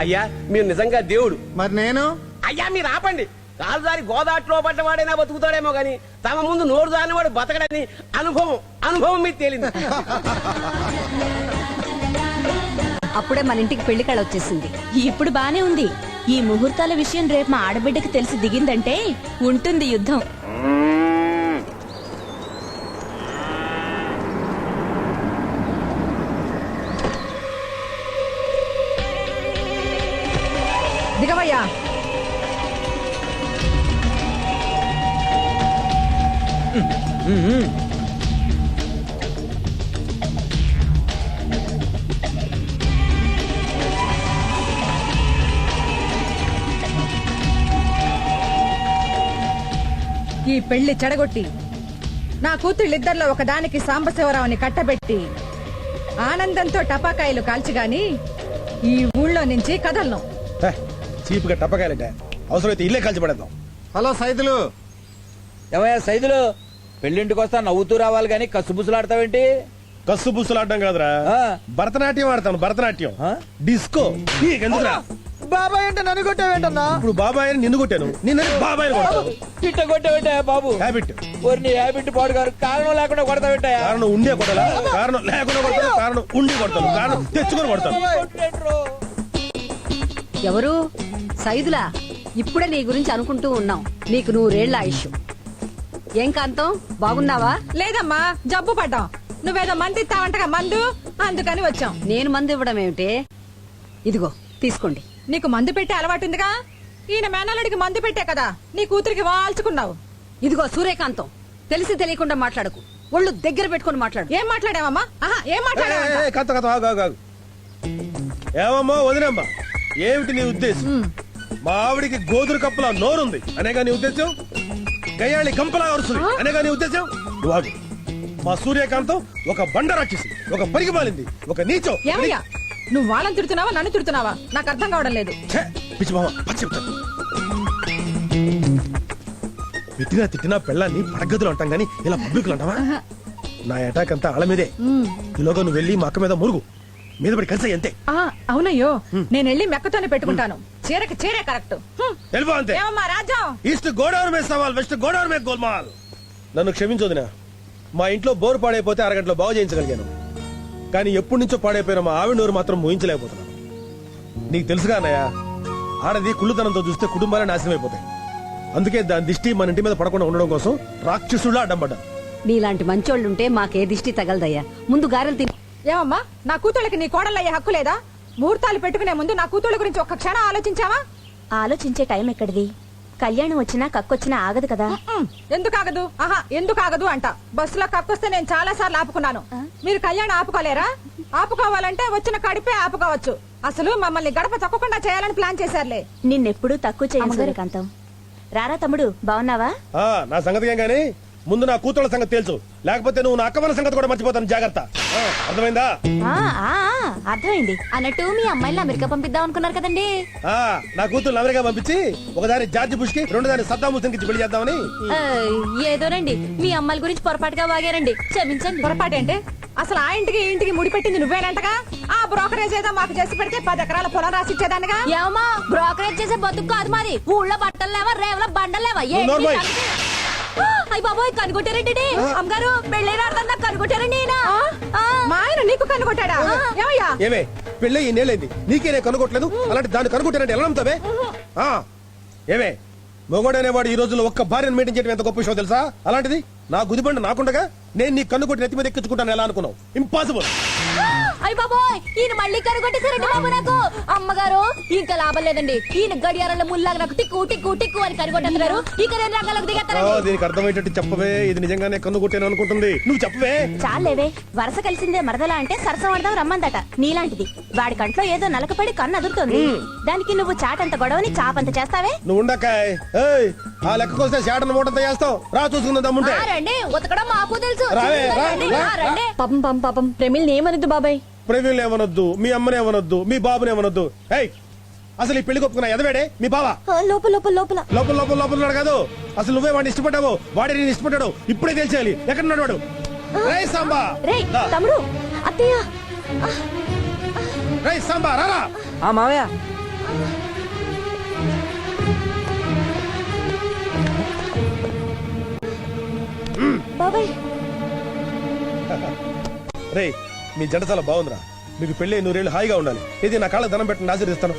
అయ్యా మీరు నిజంగా దేవుడు. మరి నేను? అయ్యా మీరు ఆపండి. కాలుదారి గోదాట్లో పడ్డవాడైనా బతుకుతాడేమో గాని తమ ముందు నోరు దానివాడు బతకడని అనుభవం మీకు తేలింది. అప్పుడే మన ఇంటికి పెళ్లి కళ వచ్చేసింది. ఇప్పుడు బానే ఉంది. ఈ ముహూర్తాల విషయం రేపు మా ఆడబిడ్డకి తెలిసి దిగిందంటే ఉంటుంది యుద్ధం. దిగవయ్యా. ఈ పెళ్లి చెడగొట్టి నా కూతుళ్ళిద్దరిలో ఒకదానికి సాంబశివరావుని కట్టబెట్టి ఆనందంతో టపాకాయలు కాల్చిగాని ఈ ఊళ్ళో నుంచి కదలను. చీపుగా టపకాయలంటే అవసరమైతే ఇల్లే కాల్చి పడేద్దాం. హలో సైదులు. ఏమయ్యా సైదులు, పెళ్లింటికి వస్తా నవ్వుతూ రావాలి గాని కసుబుసులాడతావేంటి? కస్సు బుస్సులు కాదురా, భరతనాట్యం ఆడతాను. భరతనాట్యం డిస్కో. నీకెందుకురా బాబాయ్ అంటే నన్ను కొట్టావేంటన్నా? ఇప్పుడు బాబాయ్ నిన్ను కొట్టాను, నిన్న బాబాయ్ పిట్ట కొట్టావేంటా బాబు? హ్యాబిట్. నీ హ్యాబిట్ పాడు గారు. కారణం లేకుండా కొడతావేంటా? కారణం ఉండే కొట్టాలా? కారణం లేకుండా కొడతాను, కారణం ఉండి కొడతాను, కారణం తెచ్చుకొని కొడతాను. ఎవరు? సైదులా. ఇప్పుడే నీ గురించి అనుకుంటూ ఉన్నాం. నీకు 100 ఏళ్ల ఆయుష్. ఏం కాంతం, బాగున్నావా? లేదమ్మా, జబ్బు పడ్డాం. నువ్వేదో మంది ఇస్తావంటగా మందు, అందుకని వచ్చాం. నేను మందు ఇవ్వడం ఏమిటి? ఇదిగో తీసుకోండి. నీకు మందు పెట్టే అలవాటు ఉందిగా. ఈయన మేనల్లుడికి మందు పెట్టే కదా నీ కూతురికి వాల్చుకున్నావు. ఇదిగో సూర్యకాంతం, తెలిసి తెలియకుండా మాట్లాడకు. ఒళ్ళు దగ్గర పెట్టుకుని మాట్లాడు. ఏం మాట్లాడావమ్మా? ఏం మాట్లాడావు? కథ ఏమమ్మా వదినమ్మా, ఏమిటి నీ ఉద్దేశం? మా ఆవిడికి గోధుర కప్పులా నోరుంది అనేగా నీ ఉద్దేశం? గయ్యాళి గంపలా అరుస్తుంది అనేగా నీ ఉద్దేశం? నువ్వు మా సూర్యకాంతం ఒక బండ రాక్షసి, ఒక పరిగిమాలింది, ఒక నీచం. ఏమయ్యా, నువ్వు వాళ్ళని తిడుతున్నావా నన్ను తిడుతున్నావా? నాకు అర్థం కావడం లేదు. తిట్టినా పెళ్ళాన్ని పడగదులు అంటాం గానీ ఇలా పబ్లిక్లు అంటావా? నా అటాక్ అంతా ఆళ్ళ మీదే. ఈలోగా నువ్వు వెళ్ళి మా అక్క మీద మురుగు, మీద పడి కలిసి అంతే. అవునయ్యో, నేను వెళ్ళి మెక్కతోనే పెట్టుకుంటాను. చీరకి చీరే కరెక్ట్. వెళ్ళిపో అంతే. ఏమమ్మా రాజ్యం? ఈస్ట్ గోదావరి మీద సవాల్, వెస్ట్ గోదావరి మీద గోల్మాల్. నన్ను క్షమించొదినా, మా ఇంట్లో బోరు పాడైపోతే అరగంటలో బాగు చేయించగలిగాను. కానీ ఎప్పటి నుంచో పాడైపోయిన మా ఆవిడ నోరు మాత్రం మోయించలేకపోతున్నాను. నీకు తెలుసుగా అన్నయ్య, ఆడది కుళ్ళుతనంతో చూస్తే కుటుంబాలే నాశనం అయిపోతాయి. అందుకే దాని దిష్టి మన ఇంటి మీద పడకుండా ఉండడం కోసం రాక్షసులా అడ్డం పడ్డా. నీలాంటి మంచోళ్ళుంటే మాకే దిష్టి తగలదయ్యా. ముందు గారెలు తిని. ఏమమ్మా, నా కూతుళ్ళకి నీ కోడలయ్యే హక్కు లేదా? ముహూర్తాలు పెట్టుకునే ముందు నా కూతుళ్ళ గురించి ఒక్క క్షణం ఆలోచించావా? ఆలోచించే టైం ఎక్కడిది? కళ్యాణం వచ్చినా కక్కొచ్చినా ఆగదు కదా. ఎందుకు ఆగదు? ఎందుకు ఆగదు అంట. బస్సులో కక్కొస్తే నేను చాలా సార్లు ఆపుకున్నాను. మీరు కళ్యాణం ఆపుకోలేరా? ఆపుకోవాలంటే వచ్చిన కడిపే ఆపుకోవచ్చు. అసలు మమ్మల్ని గడప తొక్కకుండా చేయాలని ప్లాన్ చేశారులే. నిన్నెప్పుడు తక్కువ చేయను సూర్యకాంతం. రారా తమ్ముడు, బాగున్నావా? నా సంగతి ఏం గానీ ముందు నా కూతుళ్ళ సంగతి తెలుసు, లేకపోతే నువ్వు నా అక్కవల సంగతి కూడా మర్చిపోతాను. జాగ్రత్త. అర్థమైందా? అర్థమైంది. అన్నట్టు మీ అమ్మాయిని అమెరికా పంపిద్దాం అనుకున్నారు కదండి. నా కూతురు అమెరికా పంపించి ఒకదాని జార్జి బుష్ కి, రెండోదాని సద్దాం హుస్సేన్ కి పెళ్లి చేద్దామని. ఏదోనండి, మీ అమ్మాయిల గురించి పొరపాటుగా వాగారండి, క్షమించండి. పొరపాటు అంటే అసలు ఆ ఇంటికి ఇంటికి ముడిపెట్టింది నువ్వేనంటగా. ఆ బ్రోకరేజ్ ఏదో మాకు చేసి పెడితే 10 ఎకరాల పొలం రాసిచ్చేదానిగా. ఏమా బ్రోకరేజ్ చేసే బతుకు కాదు మాది. ఊళ్ళో బట్టలు లేవా, రేవల బండలు లేవా? అయ్య బాబోయ్, కనుగొట్టారండి అమ్మగారు. పెళ్ళైనా కనుగొట్టారండి. మా ఆయన నీకు కనుగొట్టాడా? ఏమే పెళ్ళి ఈ నేలైంది, నీకేనే కనుగొట్టలేదు. అలాంటి దాన్ని కనుగొట్టారంటే ఎలా నమ్ముతావే? ఏమే మొగోడనేవాడు ఈ రోజుల్లో ఒక్క భార్యను మెయింటైన్ చేయడం ఎంత గొప్ప విషయం తెలుసా? అలాంటిది నా గుదిబండ నాకుండగా నేను నీ కన్నుకొట్టి నెత్తి మీద ఎక్కించుకుంటాను ఎలా అనుకున్నావు? ఇంపాసిబుల్. అయ్య బాబోయ్, ఈయన మళ్ళీ కనుగొట్టేశారండి బాబు నాకు. అమ్మగారు, ఇంకా లాభం లేదండి. ఈయన గడియారంలో ముల్లాగా నాకు టిక్కు టిక్కు టిక్కు అని కనుగొట్టేస్తున్నారు. ఇక నేను రంగంలోకి దిగేస్తాను. దీనికి అర్థమయ్యేటట్టు చెప్పవే. ఇది నిజంగానే కన్నుకొట్టాను అనుకుంటుంది. నువ్వు చెప్పవే. చాలేవే, వరస కలిసిందే మరదలా అంటే సరసం ఆడదాం రమ్మందట. నీలాంటిది వాడి కంట్లో ఏదో నలకపడి కన్ను అదురుతోంది. దానికి నువ్వు చాటంత గొడవని చాపంత చేస్తావే. నువ్వు ఉండకాయ్. ఆ లెక్కకొస్తే చాటను మూటంత చేస్తావు. రా చూసుకుందాం దమ్ముంటే. రండి, ఉతకడం మాకు తెలుసు. పాపం పాపం పాపం ప్రమిల్ని ఏమనొద్దు బాబాయ్. ప్రవీణ్ ఏమనొద్దు, మీ అమ్మని ఏమనొద్దు, మీ బాబుని ఏమనొద్దు. అసలు ఈ పెళ్లి ఒప్పుకున్నా ఎదవేడే మీ బావ. లోపల లోపల లోపల లోపల లోపల లోపల కాదు, అసలు నువ్వే వాడిని ఇష్టపడ్డావు, వాడే నేను ఇష్టపడ్డాడు. ఇప్పుడే తెలిసేయాలి ఎక్కడ ఉన్నాడు వాడు. రేయ్ సాంబా, తమ్ముడు, అత్తయ్య. రేయ్ సాంబా రారా. మావయ్య బాబాయ్ రే మీ జంట చాలా బాగుందిరా. మీకు పెళ్ళి 100 ఏళ్ళు హాయిగా ఉండాలి. ఇది నా కాళ్ళ దండం పెట్టండి, ఆశీర్దిస్తాను.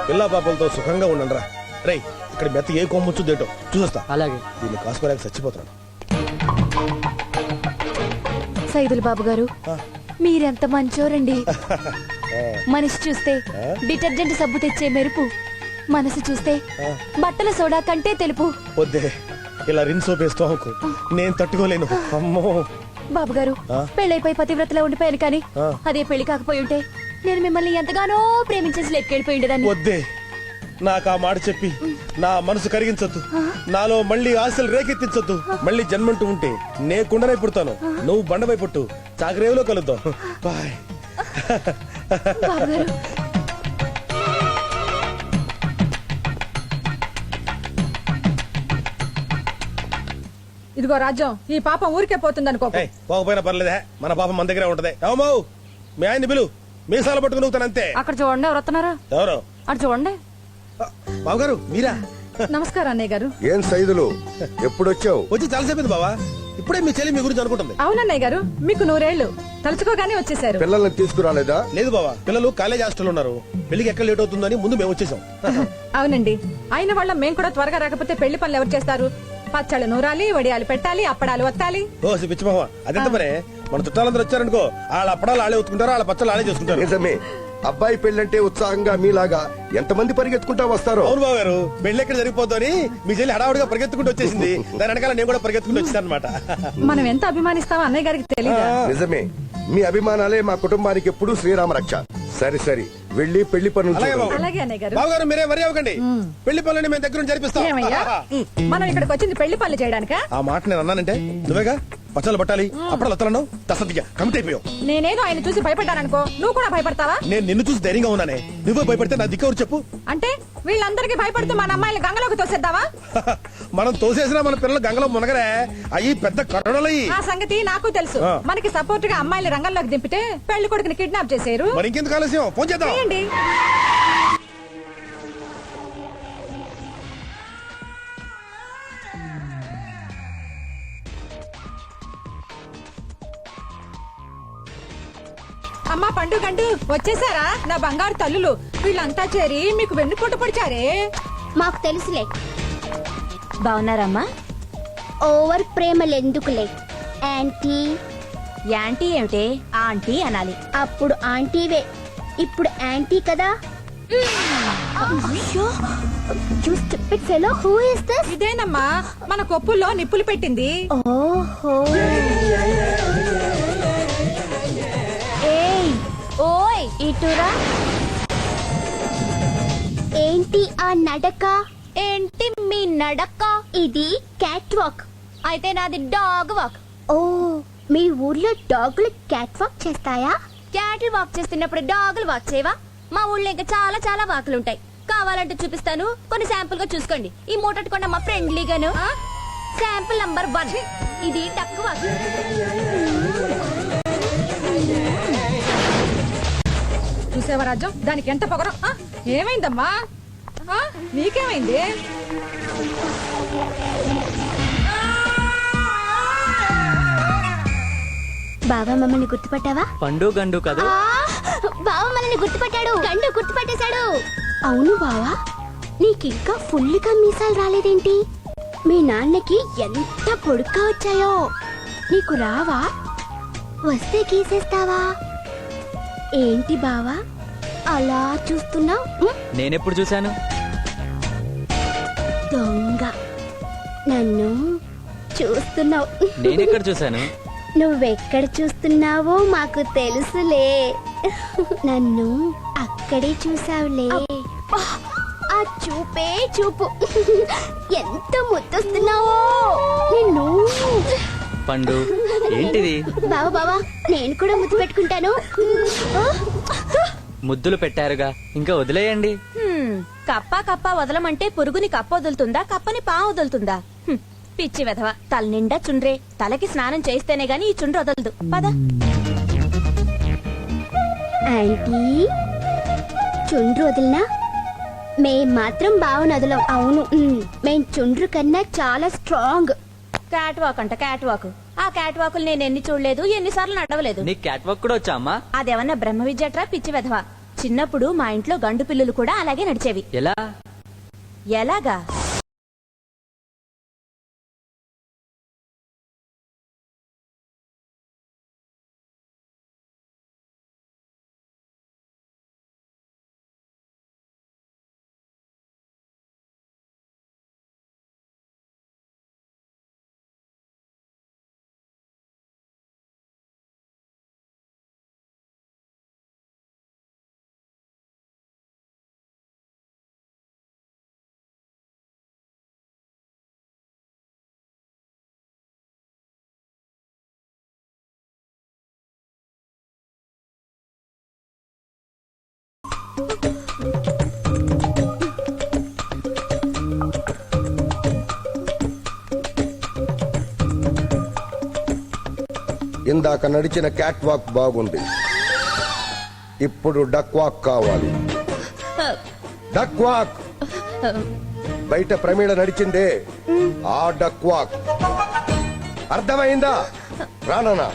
పిల్లా పాపలతో సుఖంగా ఉండండి రా. రే ఇక్కడ మెత్త ఏ కొమ్ముచ్చుదేటో చూసొస్తా. అలాగే. దీన్ని కాసుకోలేక చచ్చిపోతున్నాను. సైదులు బాబు గారు మీరెంత మంచోరండి. మనిషి చూస్తే డిటర్జెంట్ సబ్బు తెచ్చే మెరుపు, మనసు చూస్తే బట్టల సోడా కంటే తెలుపు. వద్దే ఇలా రిన్ సోప్ వేస్తూ అనుకో, నేను తట్టుకోలేను. అమ్మో బాబు గారు పెళ్ళైపోయి పతివ్రతలో ఉండిపోయాను కానీ అదే పెళ్లి కాకపోయి ఉంటే నేను మిమ్మల్ని ఎంతగానో ప్రేమించేసి లెక్కెళ్ళిపోయి ఉండేదాన్ని. వద్దే నాకు ఆ మాట చెప్పి నా మనసు కరిగించొద్దు. నాలో మళ్ళీ ఆశలు రేకెత్తించొద్దు. మళ్ళీ జన్మంటూ ఉంటే నే కుండనై పుడతాను, నువ్వు బండపై పుట్టు. చాకరేవులో కలుద్దాం. బాయ్. బాబు గారు ఇదిగో రాజ్యం, ఈ పాపం ఊరికే పోతుందనుకో. ఏయ్, పోకపోయినా పర్లేదే, మన పాపం మన దగ్గరే ఉంటది. ఏమో మీ ఆయన్ని పిలు, మీసాలు పట్టుకుని ఊగుతాను అంతే. అక్కడ చూడండి ఎవరు వస్తున్నారా? ఎవరు? అటు చూడండి. బాబు గారు మీరా? నమస్కారం అన్నయ్య గారు. ఏం సైదులు ఎప్పుడొచ్చావు? వచ్చి చాలాసేపు బావా. ఇప్పుడే మీ చెల్లి మీ గురించి అనుకుంటుంది. అవునన్నయ్య గారు, మీకు 100 ఏళ్ళు తలుచుకోగానే వచ్చేసారు. పిల్లల్ని తీసుకురాలేదా? లేదు బావా, పిల్లలు కాలేజ్ హాస్టల్ ఉన్నారు. పెళ్లికి ఎక్కడ లేట్ అవుతుందని ముందు మేము వచ్చేసాం. అవునండి, అయిన వాళ్ళ మేము కూడా త్వరగా రాకపోతే పెళ్లి పనులు ఎవరు చేస్తారు? పచ్చళ్ళు నూరాలి, వడియాలు పెట్టాలి, అప్పడాలు వత్తాలి. ఓ పిచ్చి మామ, అదెంత పనే. మన చుట్టాలందరూ వచ్చారనుకో, వాళ్ళ అప్పడాలు ఆడే ఉతుకుంటారు, వాళ్ళ పచ్చళ్ళు ఆడే చేసుకుంటారు. నిజమే, అబ్బాయి పెళ్ళంటే ఉత్సాహంగా మీలాగా ఎంతమంది పరిగెత్తుకుంటా వస్తారో. అవును బాబు గారు, పెళ్లి ఎక్కడ జరిగిపోతుందని మీ చెల్లి హడావుడిగా పరిగెత్తుకుంటూ వచ్చేసింది. దాని వెనకాల నేను కూడా పరిగెత్తుకుంటూ వచ్చాను అనమాట. మనం ఎంత అభిమానిస్తామో అన్నయ్య గారికి తెలియదా? నిజమే, మీ అభిమానాలే మా కుటుంబానికి ఎప్పుడూ శ్రీరామ రక్ష. సరే సరే, వెళ్ళి పెళ్లి పనులు అలాగే చూడండి. బాబు. అలాగే అన్నయ్య గారు. బాబు గారు మీరే వరి అవ్వకండి, పెళ్లి పనులని మేము దగ్గర జరిపిస్తాం. ఏమయ్యా, మనం ఇక్కడికి వచ్చింది పెళ్లి పనులు చేయడానికా? ఆ మాట నేను అన్నానంటే నువ్వేగా పచ్చళ్ళు పట్టాలి, అప్పుడు వస్తాను తసదిగా కమిట్ అయిపోయావు. నేనేదో ఆయన చూసి భయపడ్డాననుకో, నువ్వు కూడా భయపడతావా? నేను నిన్ను చూసి ధైర్యంగా ఉన్నానే, నువ్వే భయపడితే నా దిక్కెవరు చెప్పు. అంటే వీళ్ళందరికీ భయపడుతూ మన అమ్మాయిని గంగలోకి తోసేద్దామా? మనం తోసేసినా మన పిల్లలు గంగలో మునగరే, అయ్యి పెద్ద కరోడలయ్యి. ఆ సంగతి నాకు తెలుసు. ఆ. మనకి సపోర్ట్ గా అమ్మాయిని రంగంలోకి దింపితే పెళ్లి కొడుకుని కిడ్నాప్ చేశారు. మరి ఇంకెందుకు ఆలస్యం, ఫోన్ చేద్దాం. చేయండి. అమ్మా పండుగంటూ వచ్చేసారా నా బంగారు తల్లులు? వీళ్ళంతా చేరి మీకు వెన్నుపోటు పొడిచారే. మాకు తెలుసులే. బాగున్నారమ్మా? ఓవర్ ప్రేమలెందుకులే యాంటీ. యాంటీ ఏమిటే, ఆంటీ అనాలి. అప్పుడు ఆంటీవే, ఇప్పుడు యాంటీ కదా. You stupid fellow, who is this? ఇదేనమ్మా మన కొప్పుల్లో నిప్పులు పెట్టింది. ఓహో. ఏయ్ ఓయ్ ఇటురా. ఏంటి ఆ నడక? ఏంటి మీ నడక? ఇది క్యాట్ వాక్. అయితే నాది డాగ్ వాక్. ఓ, మీ ఊర్లో డాగులు క్యాట్ వాక్ చేస్తాయా? క్యాటిల్ వాక్ చేస్తున్నప్పుడు డాగులు వాక్ చేయవా? మా ఊళ్ళో ఇంకా చాలా చాలా వాకులు ఉంటాయి. కావాలంటే చూపిస్తాను, కొన్ని శాంపుల్ గా చూసుకోండి. ఈ మూటట్టుకోండి మా ఫ్రెండ్లీగాను. శాంపుల్ నంబర్ 1, ఇది డక్ వాక్. చూసేవా రాజ్యం, దానికి ఎంత పొగరం. ఏమైందమ్మా? నీకేమైంది? బాబా మమ్మల్ని గుర్తుపట్టావా? పండు గండు కదా. బావ మనల్ని గుర్తుపట్టాడు. గండు గుర్తుపట్టేశాడు. అవును బావా, నీకింకా ఫుల్గా మీసాలు రాలేదేంటి? మీ నాన్నకి ఎంత పొడుగ్గా వచ్చాయో. నీకు రావా? వస్తే గీసేస్తావా? ఏంటి బావా అలా చూస్తున్నావు? నేనెప్పుడు చూశాను? దొంగ, నన్ను చూస్తున్నావు. నేనెక్కడ చూశాను? నువ్వెక్కడ చూస్తున్నావో మాకు తెలుసులే. నన్ను అక్కడే చూసావులే. ఆ చూపే చూపు, ఎంత ముద్దొస్తున్నావో నిన్ను. పండు ఏంటిది? బావా బావా, నేను కూడా ముద్దు పెట్టుకుంటాను. ముద్దులు పెట్టారుగా, ఇంకా వదిలేయండి. కప్ప కప్ప వదలమంటే పురుగుని కప్ప వదులుతుందా, కప్పని పా వదులుతుందా? పిచ్చి వెధవ, తల నిండా చుండ్రే. తలకి స్నానం చేస్తేనే గాని ఈ చుండ్రు వదలదు. పద. ఆంటీ, చుండ్రు వదిలినా మేం మాత్రం బావనదులం అవును మేం చుండ్రు కన్నా చాలా స్ట్రాంగ్. క్యాట్ వాక్ అంట క్యాట్ వాక్. ఆ క్యాట్ వాకులు నేను ఎన్ని చూడలేదు, ఎన్నిసార్లు నడవలేదు. నీకు క్యాట్ వాక్ కూడా వచ్చా అమ్మా? అదేమన్నా బ్రహ్మ విద్యట్రా పిచ్చి వెధవా. చిన్నప్పుడు మా ఇంట్లో గండు పిల్లులు కూడా అలాగే నడిచేవి. ఎలా? ఎలాగా? ఇందాక నడిచిన క్యాట్ వాక్ బాగుంది, ఇప్పుడు డక్ వాక్ కావాలి. Duck walk. బయట ప్రమీళ నడిచిందే ఆ డక్ వాక్. అర్థమైందా? రానా